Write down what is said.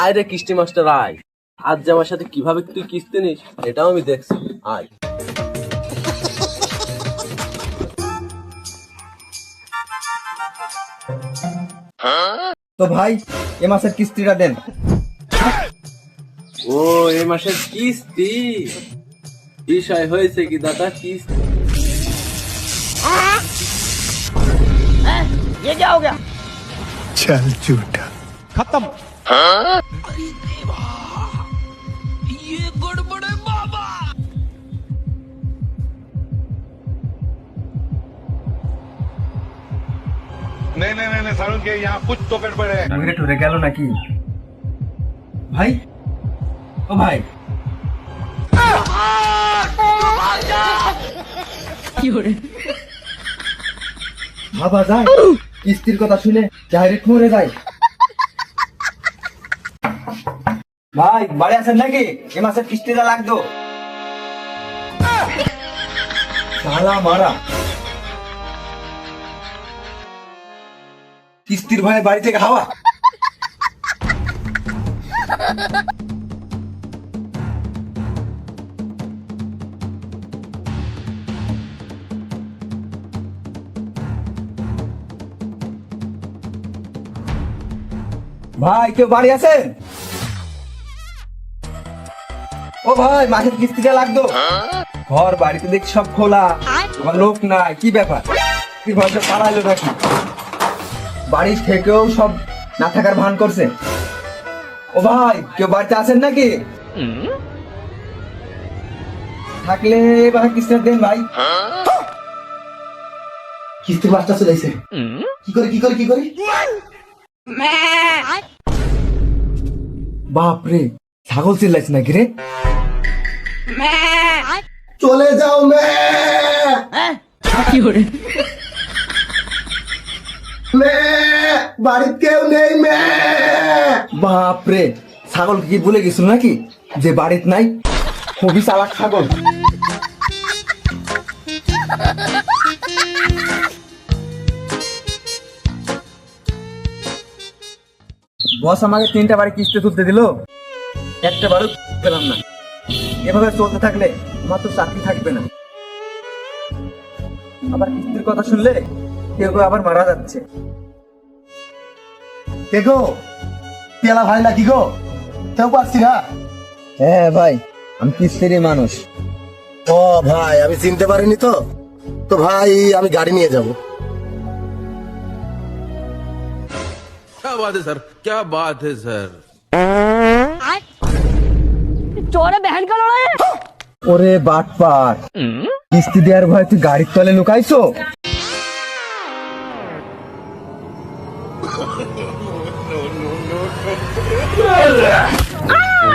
আয় রে কিস্তি মাস্টার আয়, আজ যে আমার সাথে কিভাবে তুই কিস্তি নিস এটাও আমি দেখছি, আয়। তো ভাই এ মাসের কিস্তিটা দেন। ও এই মাসের কিস্তি বিষয় হয়েছে কি দাদা? কিস্তি चल झूठा खत्म। नहीं नहीं नहीं सारुण के यहाँ कुछ तो गड़बड़ है। মুখে ঠুরে গেল নাকি ভাই? ও ভাই ভাবা যায় কিস্তির কথা শুনে ডাইরেক্ট মরে যায়। ভাই বাড়ি আছেন নাকি? এ মাসের কিস্তিটা লাগতো। শালা মারা কিস্তির ভয়ে বাড়ি থেকে হাওয়া। ভাই কেউ বাড়ি আছেন? ও ভাই মাসের কিস্তিটা লাগতো। ঘর বাড়িতে দেখি সব খোলা, আমার লোক নাই, কি ব্যাপার? কি ভয়সা পালাইলো নাকি? বাড়ি থেকেও সব না থাকার ভান করছে। ও ভাই কেউ বাড়িতে আছেন নাকি? থাকলে এবার কিস্তিটা দেন ভাই। কিস্তির মাসটা চলে এসে কি করে বাপরে ছাগল চিল্লাইছে নাকি রে? চলে যাও বাড়িতে কেউ নেই। বাপরে ছাগল কি বলে গেছিল নাকি যে বাড়িতে নাই? খুবই চালাক ছাগল। বস আমাকে 3টা বাড়ি কিস্তি তুলতে দিল, একটা বারও পেলাম না। এভাবে চলতে থাকলে আমার তো চাকরি থাকবে না। আবার কিস্তির কথা শুনলে কেউ আবার মারা যাচ্ছে। কে গো? পেলা ভাই নাকি গো? কেউ পাচ্ছি না। হ্যাঁ ভাই আমি কিস্তিরই মানুষ। ও ভাই আমি চিনতে পারিনি তো। তো ভাই আমি গাড়ি নিয়ে যাব। क्या बात है सर, क्या बात है सर। चोरे बहन का लड़ा है। ওরে বাটপার, কিস্তি দেওয়ার ভয় তুই গাড়ির তলে লুকাইছো? Ah!